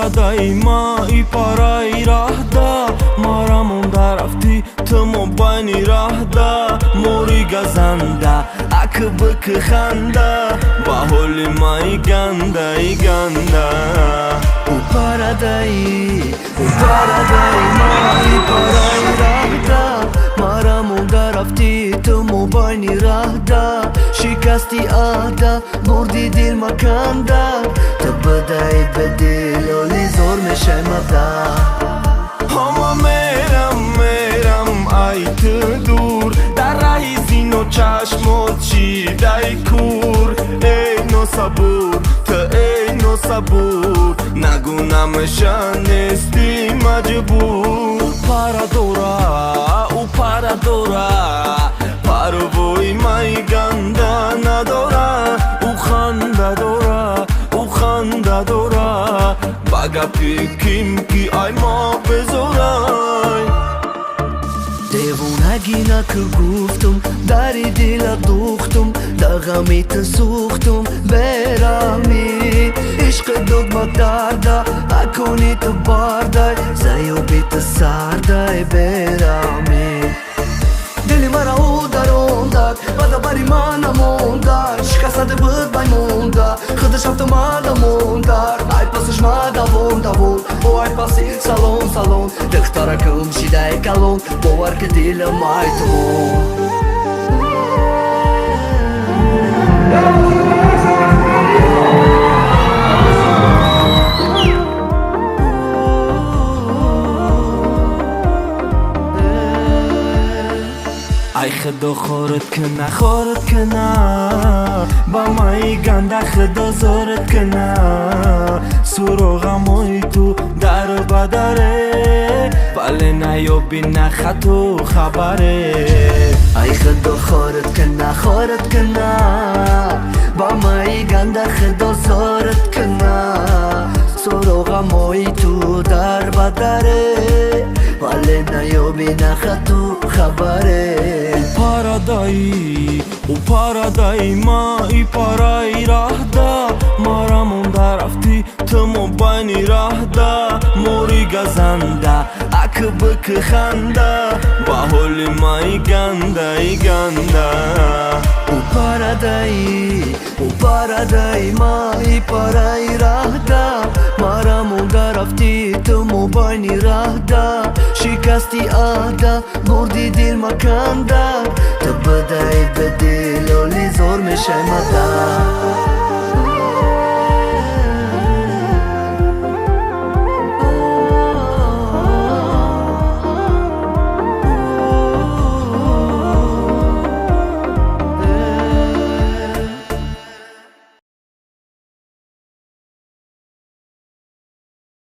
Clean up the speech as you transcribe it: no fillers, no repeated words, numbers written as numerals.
دایما ای پارای راه دا مارامون درفتی تمو بانی راه دا موری گزنده اکبک خنده با حولی مای گنده ای گنده او پارادای ما ای پارای راه دا مارامون درفتی تمو بانی راه دا شکستی آده بردی دل مکنده تو بدای به دل ولی زور میشه مده اما میرم ای تو دور در راه زین و چشمات چیدای کور ای نو صبور تو ای نو صبور نگو نمیشه نیستی مجبور پارا دورا پروی مای گنده نداره او خنده داره بگه پیکیم کی ای ما بزرای دیوونگی که گفتم داری دل دوختم دغمیت سوختم برامی عشق دوگمک درده اکنی تو بارده زیو بیت سرده برامی دلی مرا او دروندد بدا بری من نموندد شکسته بود بای موندد خودش افت مادا موندد ای پاسش مادا وون او ای پاسی سالون دخترکم شیده کلون باور که دل مای تو ای خدا خورد کنه با مای گنده خدا زارت کنه سراغمای تو در بدره ولی نیابی نخط و خبره ای خدا خورد کنه با مای گنده خدا زارت کنه سراغمای تو در بدره ولی نیابی نخط و خبره او پارادای ما ای پارای راه دا مارامون درفتی تمو بانی راه دا موری گزنده اکبک خنده با حولی مای گنده ای گنده او پارادای ما ای پارای راه دا مارامون درفتی تمو بانی راه دا شکستی آده بردی دل مکنده تو بدای به دل ولی زور میشه مده